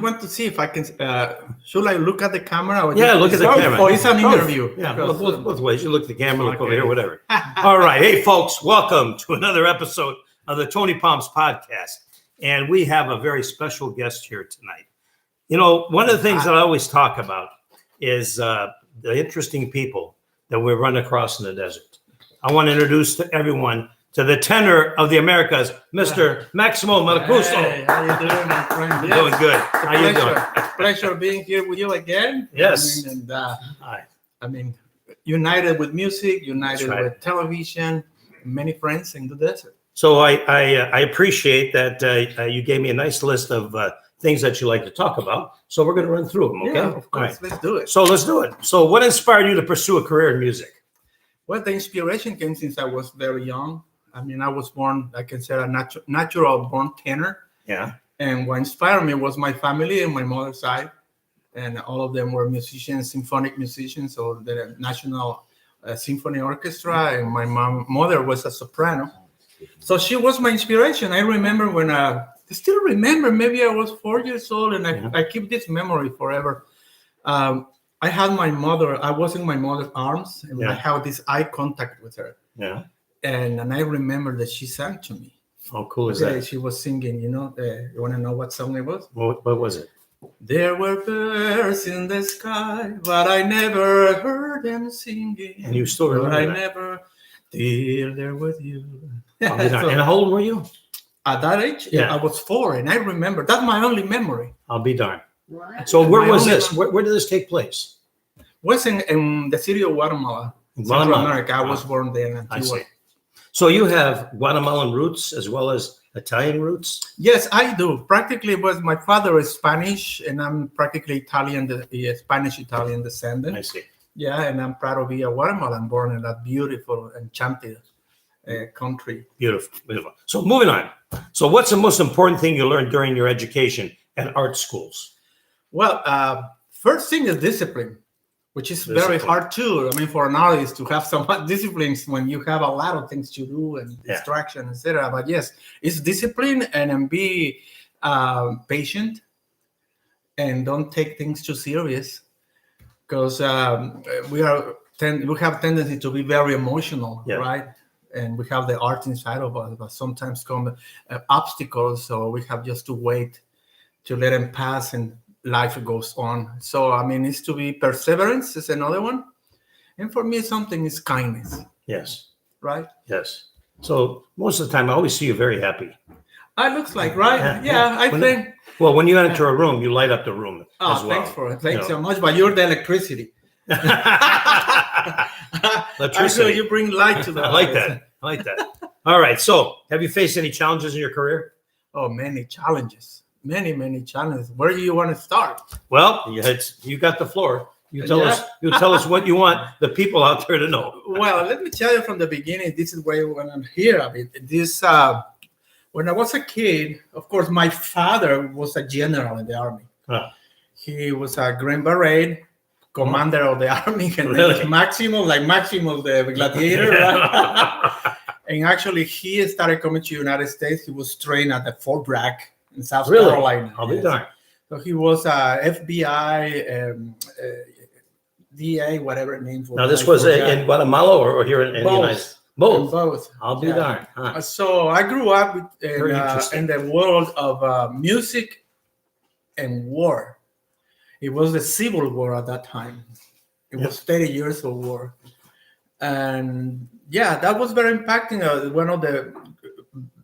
want to see if I can. Should I look at the camera? Or Yeah, look at the camera. Oh, it's an interview. Yeah, both ways. You look at the camera, look over here, whatever. All right. Hey, folks, welcome to another episode of the Tony Pomps podcast. And we have a very special guest here tonight. You know, one of the things that I always talk about is the interesting people that we run across in the desert. I want to introduce to everyone to the tenor of the Americas, Mr. Maximo Marcuso. Hey, how you doing, my friend? Doing good. How you doing? Pleasure being here with you again. Yes. I mean, united with music, united right. with television, many friends in the desert. So I appreciate that you gave me a nice list of things that you like to talk about. So we're going to run through them, okay? Yeah, of course. Right. Let's do it. So let's do it. So what inspired you to pursue a career in music? Well, the inspiration came since I was very young. I mean, I was born, I can say, a natural born tenor. Yeah. And what inspired me was my family and my mother's side. And all of them were musicians, symphonic musicians, so the National Symphony Orchestra. And my mother was a soprano. So she was my inspiration. I remember when I still remember, maybe I was 4 years old, and I keep this memory forever. I had my mother, I was in my mother's arms, and I had this eye contact with her. Yeah. And I remember that she sang to me. How cool is that? She was singing, you know, you want to know what song it was? What was it? There were birds in the sky, but I never heard them singing. And you still remember I that? never till there with you. So, and how old were you? At that age, Yeah. I was 4, and I remember. That's my only memory. I'll be darned. What? So where My was only this? Where did this take place? Was in the city of Guatemala, Central Guatemala. America. I was born there in I Antigua. see. So you have Guatemalan roots as well as Italian roots? Yes, I do. Practically, was my father is Spanish, and I'm practically Italian, Spanish-Italian descendant. I see. Yeah, and I'm proud to be a Guatemalan, born in that beautiful, enchanted country. Beautiful, beautiful. So moving on. So what's the most important thing you learned during your education at art schools? Well, first thing is discipline, which is very hard too. I mean, for an artist to have some disciplines when you have a lot of things to do and distraction, etc. But yes, it's discipline, and then be patient, and don't take things too serious, because we have tendency to be very emotional, right? And we have the art inside of us, but sometimes come obstacles, so we have just to wait to let them pass, and life goes on. So, I mean, it's to be perseverance is another one. And for me, something is kindness. Yes. Right? Yes. So most of the time, I always see you very happy. It looks like, right? Yeah, I think. Well, when you enter a room, you light up the room as well. Thanks for it. Thanks so much. But you're the electricity. Actually, you bring light to the I like that. I like that. All right. So have you faced any challenges in your career? Oh, many challenges. Many challenges. Where do you want to start? Well, you got the floor. You tell us. You tell us what you want the people out there to know. Well, let me tell you from the beginning. This is why when I'm here. I mean, when I was a kid, of course, my father was a general in the army. Huh. He was a Green Beret commander of the army, and Really? Maximo the gladiator. Right? And actually, he started coming to the United States. He was trained at the Fort Bragg in South Carolina. I'll be darned. So he was FBI, DA, whatever it means. Now, this was in Guatemala or here in the United States? Both. Both. I'll be darned. Huh. So I grew up Very in the world of music and war. It was the Civil War at that time. It was 30 years of war. And yeah, that was very impacting. One of the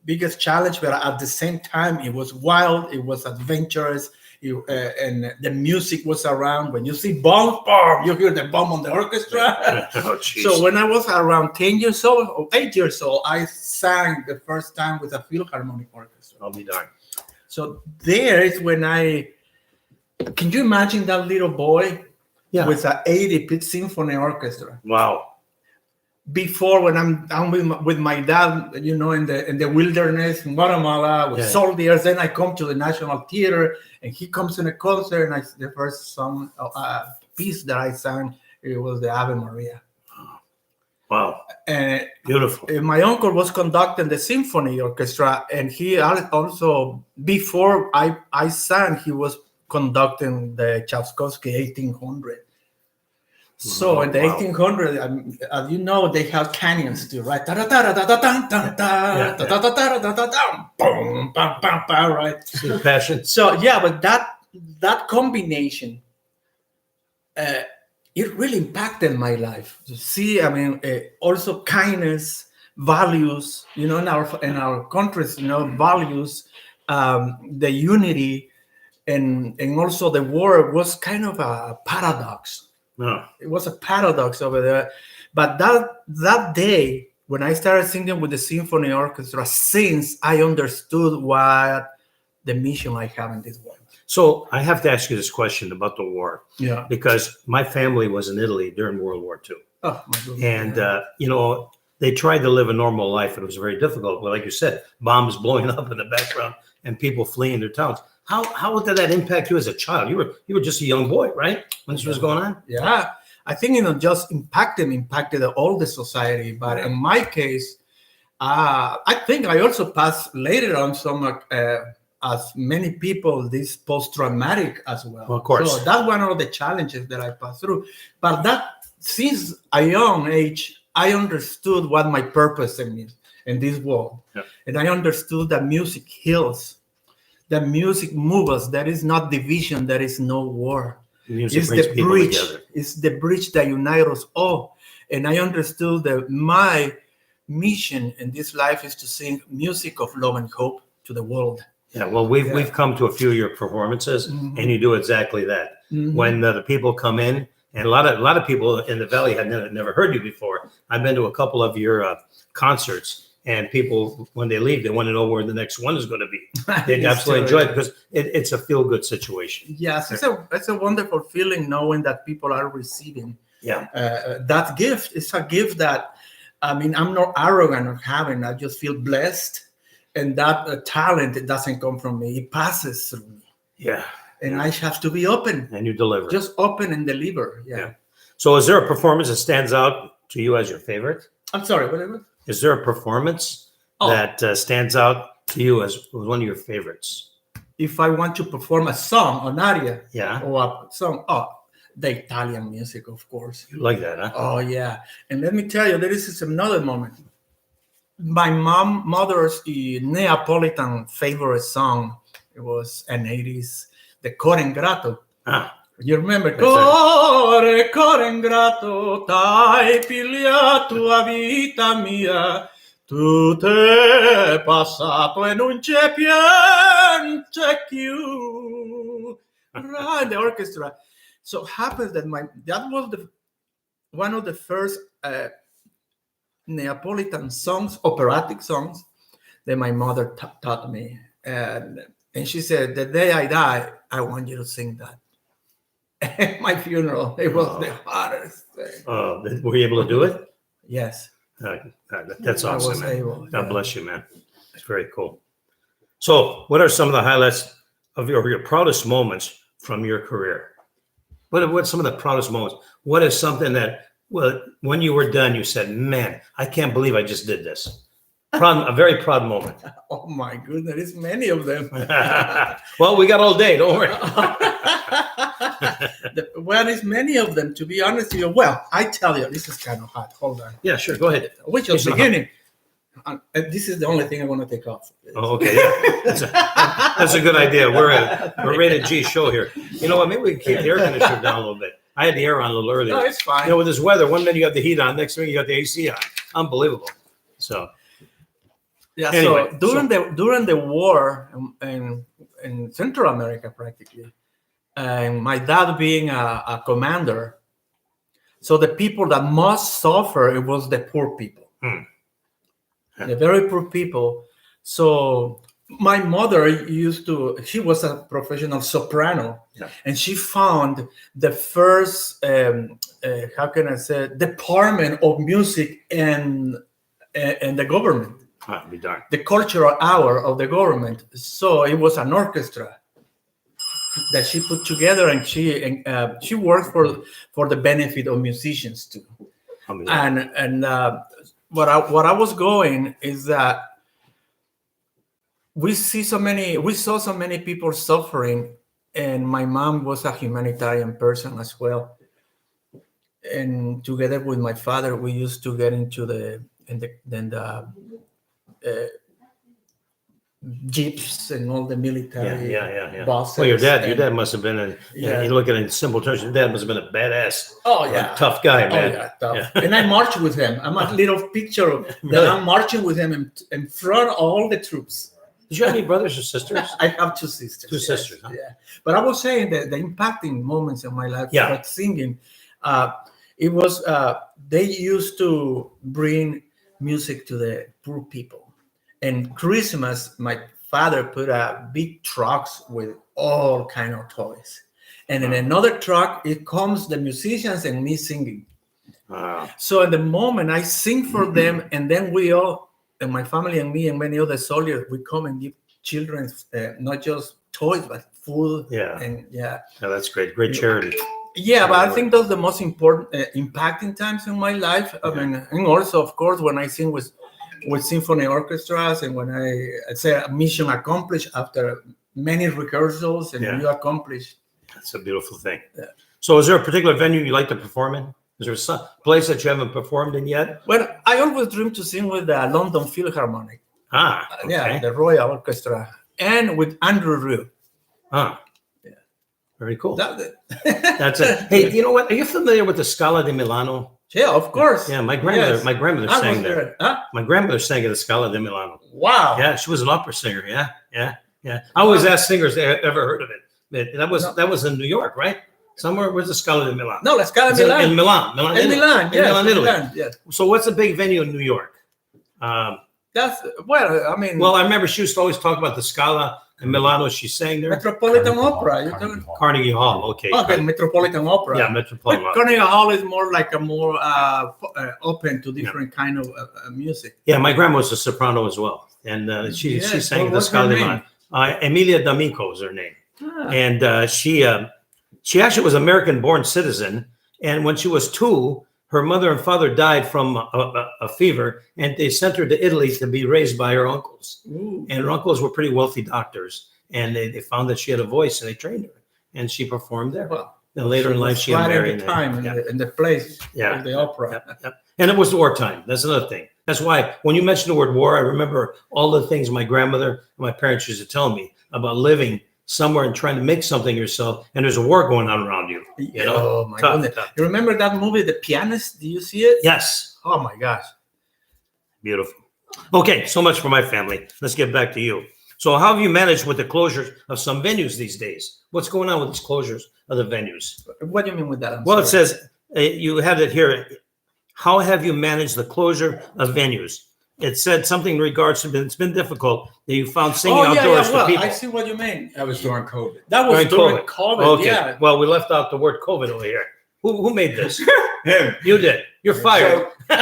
biggest challenge, but at the same time, it was wild. It was adventurous. And the music was around. When you see bomb, you hear the bomb on the orchestra. Oh, so when I was around 10 years old or 8 years old, I sang the first time with a Philharmonic Orchestra. I'll be darned. So there is when can you imagine that little boy with an 80-piece symphony orchestra? Wow. Before, when I'm with my dad, you know, in the wilderness in Guatemala with soldiers, then I come to the National Theater, and he comes in a concert, and the first song piece that I sang, it was the Ave Maria. Wow. Beautiful. My uncle was conducting the symphony orchestra, and he also, before I sang, he was conducting the Tchaikovsky 1800. So in the 1800, as you know, they have canyons too, right? Right? Passion. So yeah, but that combination, it really impacted my life. You see, I mean, also kindness, values, in our countries, values, the unity, and also the war was kind of a paradox. No. It was a paradox over there. But that day, when I started singing with the symphony orchestra, since I understood what the mission I have in this world. So I have to ask you this question about the war. Yeah. Because my family was in Italy during World War II. Oh, my goodness. And, they tried to live a normal life, and it was very difficult. But like you said, bombs blowing up in the background and people fleeing their towns. How did that impact you as a child? You were just a young boy, right, when this was going on? Yeah, I think just impacted all the society. But in my case, I think I also passed later on some, as many people, this post-traumatic as well. Of course. So that's one of the challenges that I passed through. But that since a young age, I understood what my purpose is in this world, and I understood that music heals. That music moves us. There is not division. There is no war. Music brings people bridge. together. It's the bridge that unites us all. And I understood that my mission in this life is to sing music of love and hope to the world. Yeah, well, we've come to a few of your performances, and you do exactly that. When the people come in, and a lot of people in the Valley had never heard you before. I've been to a couple of your concerts. And people, when they leave, they want to know where the next one is going to be. They absolutely enjoy it because it's a feel-good situation. Yes, it's a wonderful feeling knowing that people are receiving. Yeah, that gift is a gift that, I'm not arrogant of having. I just feel blessed, and that talent, it doesn't come from me. It passes through me. Yeah, and I have to be open. And you deliver. Just open and deliver. Yeah. So, is there a performance that stands out to you as your favorite? I'm sorry, whatever. Is there a performance that stands out to you as one of your favorites? If I want to perform a song, an aria, or a song, the Italian music, of course. You like that, huh? Oh, yeah. And let me tell you, this is another moment. My mother's Neapolitan favorite song, it was an 80s, the Cor Ingrato. You remember? Core ingrato, t'hai pigliato a vita mia, tu t'è passato e non c'è piange più. Right, the orchestra. So happens that that was one of the first Neapolitan songs, operatic songs, that my mother taught me, and she said, "The day I die, I want you to sing that." At my funeral, it was the hardest thing. Were you able to do it? Yes. That's awesome, man. Able, God bless you, man. It's very cool. So, what are some of the highlights of your proudest moments from your career? What's some of the proudest moments? What is something that, when you were done, you said, "Man, I can't believe I just did this." A very proud moment. Oh my goodness, there's many of them. Well, we got all day. Don't worry. Well, there's many of them, to be honest with you. Well, I tell you, this is kind of hard. Hold on. Yeah, sure. Go ahead. Which was beginning. This is the only thing I want to take off. Oh, okay. Yeah. That's a good idea. We're a rated G show here. You know what? Maybe we can keep the air conditioner down a little bit. I had the air on a little earlier. No, it's fine. You know, with this weather, one minute you got the heat on, next minute you got the AC on. Unbelievable. So. Yeah. Anyway, so during the war in Central America, practically, and my dad being a commander, so the people that most suffer, it was the poor people, the very poor people. So my mother she was a professional soprano, and she found the first, department of music in the government. Be darned. The cultural hour of the government. So it was an orchestra that she put together, and she worked for the benefit of musicians too. And what I was going is that we saw so many people suffering and my mom was a humanitarian person as well. And together with my father, we used to get into the jeeps and all the military buses. Well, your dad must have been you look at it in simple terms, your dad must have been a badass. Oh yeah, tough guy, man. Oh yeah, tough. Yeah. And I marched with him. I'm a little picture that I'm marching with him in front of all the troops. Did you have any brothers or sisters? I have two sisters. Two sisters, huh? Yeah. But I was saying that the impacting moments in my life, like singing, it was they used to bring music to the poor people. And Christmas, my father put big trucks with all kind of toys. And in another truck, it comes the musicians and me singing. So at the moment I sing for them, and then we all, and my family and me and many other soldiers, we come and give children not just toys, but food. Yeah, that's great. Great charity. Yeah, but I think those are the most important, impacting times in my life. I mean, and also, of course, when I sing with symphony orchestras, and when I say a mission accomplished after many rehearsals, and you accomplish. That's a beautiful thing. Yeah. So is there a particular venue you like to perform in? Is there some place that you haven't performed in yet? Well, I always dream to sing with the London Philharmonic. Okay. Yeah, the Royal Orchestra, and with Andrew Rieu. Yeah. Very cool. That's it. Hey, you know what? Are you familiar with the Scala di Milano? Yeah, of course. Yeah, my grandmother sang there. Huh? My grandmother sang at the Scala di Milano. Wow. Yeah, she was an opera singer. Yeah. I always ask singers if they ever heard of it. That was in New York, right? Somewhere. Where's the Scala di Milano? No, the Scala di Milan. In Milan. In Milan, Italy. Yes. So what's the big venue in New York? I remember she used to always talk about the Scala in Milano. She sang there. Metropolitan Opera. Carnegie Hall. Okay. Metropolitan Opera. Yeah, Metropolitan Opera. Carnegie Hall is more like a more open to different kind of music. Yeah, my grandma was a soprano as well, and she sang the Scala di Milano. Emilia D'Amico is her name, and she actually was an American-born citizen. And when she was 2, her mother and father died from a fever, and they sent her to Italy to be raised by her uncles. Ooh. And her uncles were pretty wealthy doctors, and they found that she had a voice, and they trained her, and she performed there. Well, and later in life, she got married. The time in the place of the opera. Yep. And it was wartime. That's another thing. That's why when you mentioned the word war, I remember all the things my grandmother and my parents used to tell me about living somewhere and trying to make something yourself, and there's a war going on around you. You know? Oh my goodness! You remember that movie, The Pianist? Do you see it? Yes. Oh my gosh! Beautiful. Okay, so much for my family. Let's get back to you. So, how have you managed with the closures of some venues these days? What's going on with these closures of the venues? What do you mean with that? It says you have it here. How have you managed the closure of venues? It said something in regards to it's been difficult that you found singing outdoors for people. I see what you mean. That was during COVID. That was during COVID. Okay. Yeah. Well, we left out the word COVID over here. Who made this? Him. You did. You're fired. So,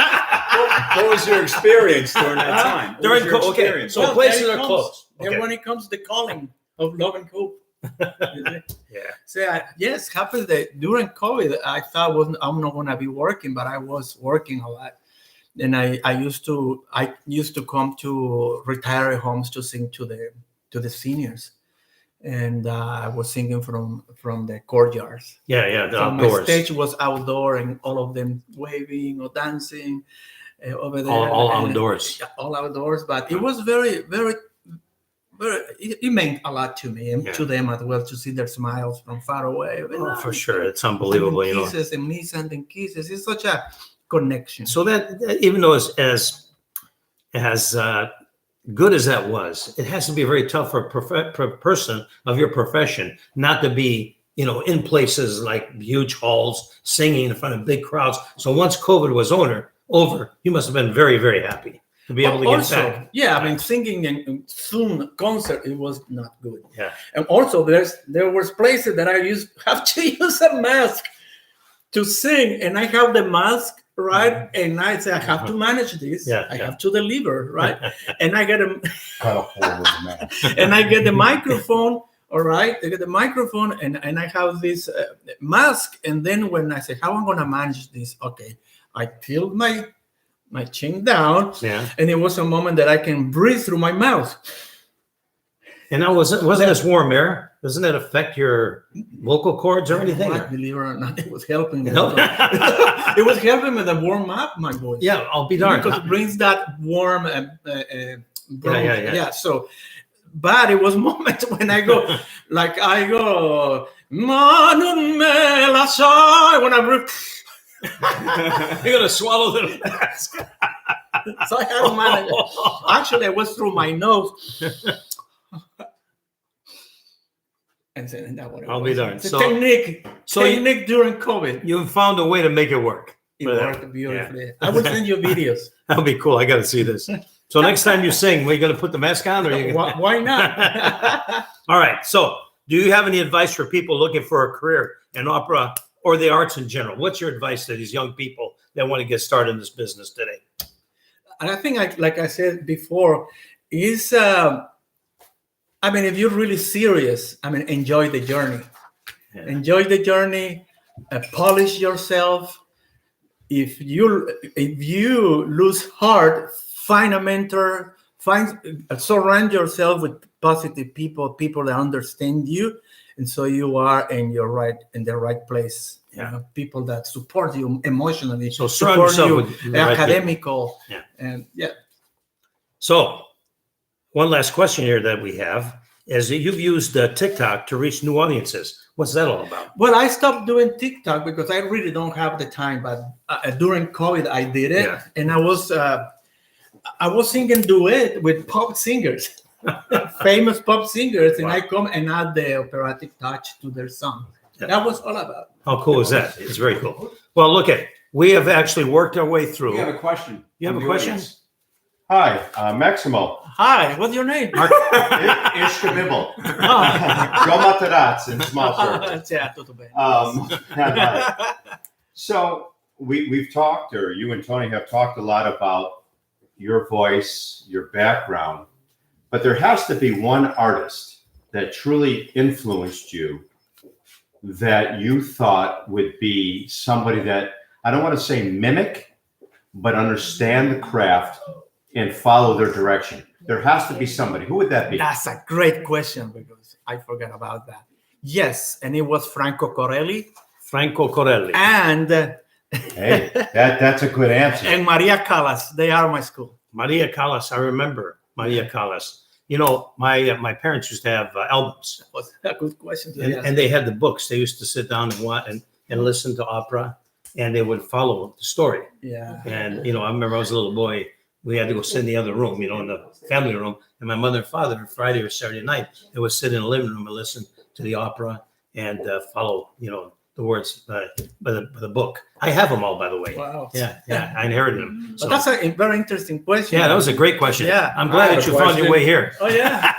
what was your experience during that time? During COVID. Okay. So places are closed. And when it comes to the calling of love and hope. Yes, happened that during COVID, I thought I'm not going to be working, but I was working a lot. And I used to come to retiree homes to sing to the seniors, and I was singing from the courtyards. The so outdoors. My stage was outdoor, and all of them waving or dancing over there. All outdoors. All outdoors, but it was very, very, very. It meant a lot to me and to them as well to see their smiles from far away. Oh, for sure, it's unbelievable. Kisses and me sending kisses. It's such a connection. So that even though as good as that was, it has to be very tough for a person of your profession not to be, in places like huge halls, singing in front of big crowds. So once COVID was over, you must have been very, very happy to be able to get back. Yeah, I mean, singing in Zoom concert, it was not good. Yeah, and also there was places that I have to use a mask to sing, and I have the mask. Right, and I say I have to manage this. I have to deliver, right? And I get and I get the microphone. All right, I get the microphone, and I have this mask. And then when I say how I'm gonna manage this, okay, I tilt my chin down, and it was a moment that I can breathe through my mouth. And now wasn't this warm air? Doesn't that affect your vocal cords or anything? Believe it or not, it was helping. No. It was helping me to warm up my voice. Yeah, I'll be darned. Because it brings that warm. Yeah. So, but it was moments when I go, Manu me la sai, when I You're gonna swallow the mask. So I had to manage it. Actually, I was through my nose. And that what it I'll was. be darned. The So technique during COVID. You found a way to make it work. It worked beautifully. Yeah. I will send you videos. That'll be cool. I got to see this. So next time you sing, we're going to put the mask on, or you? Why not? All right. So, do you have any advice for people looking for a career in opera or the arts in general? What's your advice to these young people that want to get started in this business today? And I think, like I said before, is if you're really serious, enjoy the journey. Yeah. Enjoy the journey. Polish yourself. If you lose heart, find a mentor. Surround yourself with positive people that understand you, and so you are in the right place. Yeah. People that support you emotionally. So surround yourself with academical. Yeah. And yeah. So one last question here that we have is that you've used TikTok to reach new audiences. What's that all about? Well, I stopped doing TikTok because I really don't have the time. But during COVID, I did it, and I was singing duet with pop singers, famous pop singers, and I come and add the operatic touch to their song. Yeah. That was all about. How cool is that? It's very cool. Well, look we have actually worked our way through. We have a question. You have a question? Hi, Maximo. Hi, what's your name? Ishkabibble. Go Materazzi in small circles. So we've talked, or you and Tony have talked a lot about your voice, your background, but there has to be one artist that truly influenced you that you thought would be somebody that, I don't want to say mimic, but understand the craft and follow their direction. There has to be somebody. Who would that be? That's a great question because I forgot about that. Yes, and it was Franco Corelli. Franco Corelli. And hey, that's a good answer. And Maria Callas. They are my school. Maria Callas. I remember Maria Callas. You know, my parents used to have albums. That was a good question. And they had the books. They used to sit down and listen to opera, and they would follow the story. Yeah. And, I remember I was a little boy. We had to go sit in the other room, in the family room. And my mother and father, Friday or Saturday night, they would sit in the living room and listen to the opera and follow, the words by the book. I have them all, by the way. Wow. Yeah. I inherited them. So. But that's a very interesting question. Yeah, that was a great question. Yeah. I'm glad that you found your way here. Oh, yeah.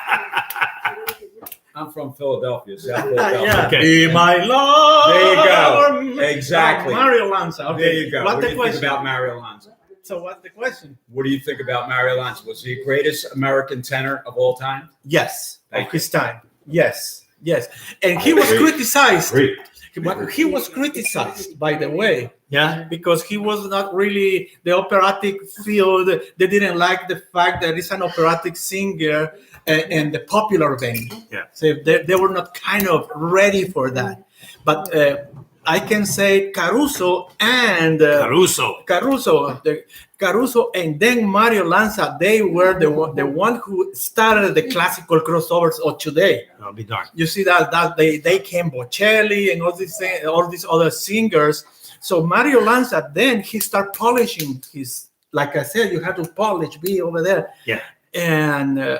I'm from Philadelphia, South Philadelphia. Yeah. Okay. Be my Lord. There you go. Exactly. Mario Lanza. Okay. There you go. What do the you question? think about Mario Lanza? So what's the question? What do you think about Mario Lanza? Was he the greatest American tenor of all time? Yes. Thank of his time. Yes. And he was criticized. He was criticized, by the way. Yeah. Because he was not really the operatic field. They didn't like the fact that he's an operatic singer and the popular vein. Yeah. So they were not kind of ready for that. But I can say Caruso and Caruso and then Mario Lanza, they were the one who started the classical crossovers of today. I'll be darned. You see that they came Bocelli and all these other singers. So Mario Lanza, then he started polishing his, like I said, you have to polish, be over there. Yeah. And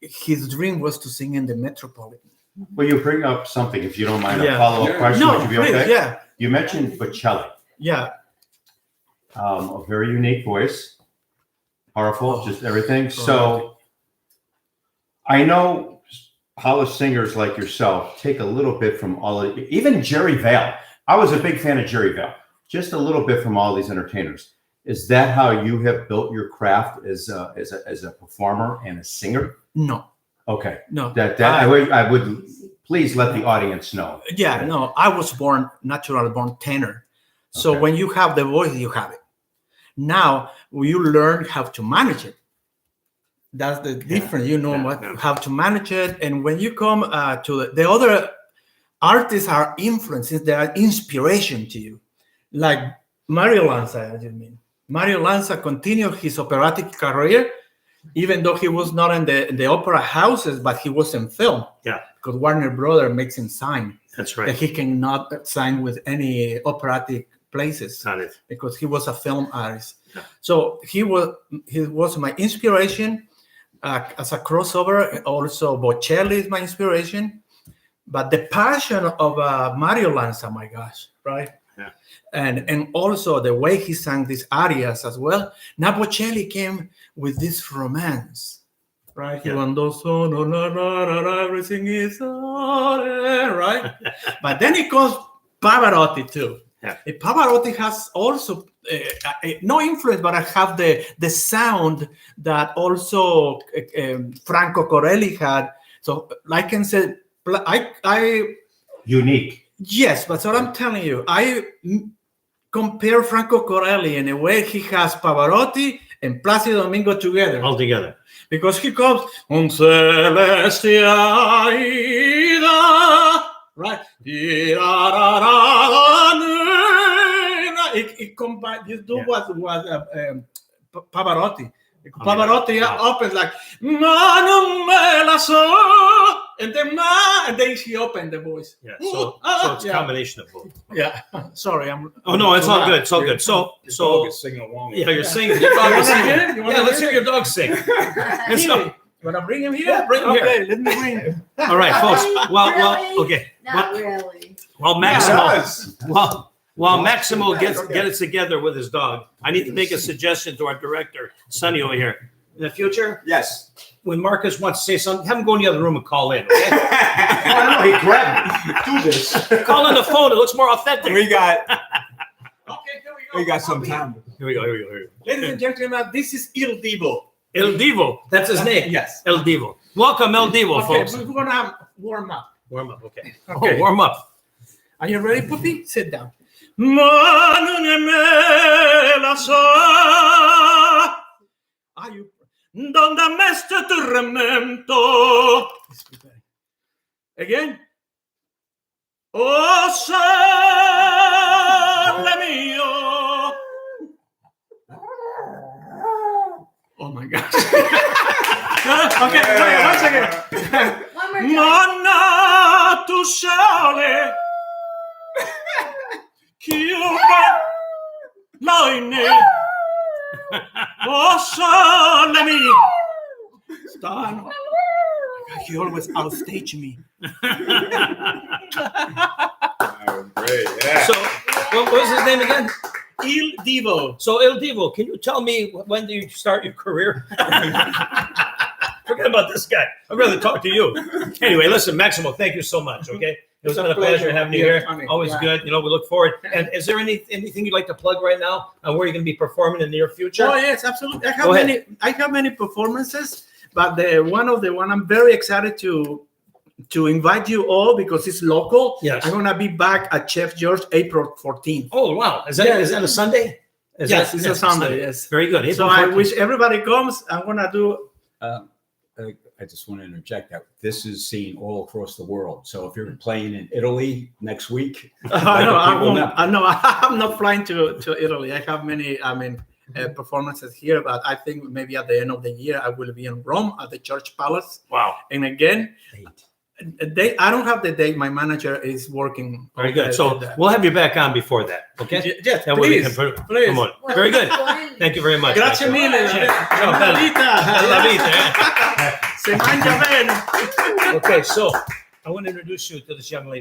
his dream was to sing in the Metropolitan. Will you bring up something, if you don't mind, Yeah. a follow-up question? No, Would you be please, okay? yeah. You mentioned Bocelli. Yeah. A very unique voice, powerful, just everything. So I know polished singers like yourself take a little bit from all of it. Even Jerry Vale. I was a big fan of Jerry Vale. Just a little bit from all these entertainers. Is that how you have built your craft as a performer and a singer? No. Okay. No. I would please let the audience know. Yeah, no. I was naturally born tenor. So Okay. when you have the voice, you have it. Now you learn how to manage it. That's the difference. You know how to manage it. And when you come to the other artists are influences, they are inspiration to you. Like Mario Lanza, I mean. Mario Lanza continued his operatic career, even though he was not in the opera houses, but he was in film. Yeah. Because Warner Brothers makes him sign. That's right. That he cannot sign with any operatic places. Got it. Because he was a film artist. Yeah. So he was my inspiration as a crossover. Also, Bocelli is my inspiration. But the passion of Mario Lanza, my gosh, right? Yeah. And also the way he sang these arias as well. Now Bocelli came with this romance, right? Yeah. Everything is right. But then it comes Pavarotti too. Yeah. Pavarotti has also no influence, but I have the sound that also Franco Corelli had. So I can say I Unique. yes, but what I'm telling you, I compare Franco Corelli in a way he has Pavarotti and Plácido Domingo together. All together. Because he comes on Celestia, right? It combines. This dude was Pavarotti. Pavarotti opens like and then he opened the voice. Yeah. So it's a combination of both. Yeah. Sorry, I'm. Oh no, it's all good. It's all good. So dog is singing along. yeah, you're singing. Your dog is singing. You wanna Yeah, let's hear hear your dog sing. And so, You want to bring him here? Yeah, bring him here. Okay, let me bring him. all right, folks. Well, Really? okay. Not really. Well, It Maximo. does. While Maximo gets Okay. it together with his dog, I need to make a suggestion to our director, Sonny over here. In the future, Yes. when Marcus wants to say something, have him go in the other room and call in. Okay? No, he grabbed me. Do this. Call in the phone. It looks more authentic. We got Okay, here we go. we got some time. Here we go. Ladies and gentlemen, this is Il Divo. El Divo. That's his name. Yes. El Divo. Welcome, El Divo, Okay, folks. we're going to warm up. Warm up. Okay. Okay. Oh, warm up. Are you ready, Puppy? Sit down. Are you? Donde me este tormento. Again. Oh, sole mio. Oh my gosh. Okay, wait, one second. One more time. Manna tu sole. Chiude l'oine. Oh, sole mio. Stan. He always outstage me. Oh, great. Yeah. So, what was his name again? Il Divo. So, El Divo, can you tell me when do you start your career? Forget about this guy. I'd rather talk to you. Anyway, listen, Maximo, thank you so much. Okay, it was It's a been a pleasure pleasure. having you Yeah, here. funny. Always Yeah. good. You know, we look forward. And is there anything you'd like to plug right now on where you're going to be performing in the near future? Oh yes, absolutely. Go ahead. I have many performances, but the one I'm very excited to invite you all because it's local. Yes. I'm gonna be back at Chef George April 14th. Oh wow, is that Yeah. is that a Sunday? Yes, it's a Sunday. Yes. Very good. So April I 14th. wish everybody comes. I'm gonna do. I just want to interject that this is seen all across the world. So if you're playing in Italy next week, I know. I people won't. know. I know. I'm not flying to Italy. I have many. Performances here, but I think maybe at the end of the year I will be in Rome at the Church Palace. Wow. And again, I don't have the date. My manager is working. Very good. So we'll have you back on before that. Okay. Yes, That way we please. can please. come on. Very good. Thank you very much. Grazie Maximo. mille. Ciao, Bella bella. vita. Bella vita, Se mangia bene. Okay, so I want to introduce you to this young lady.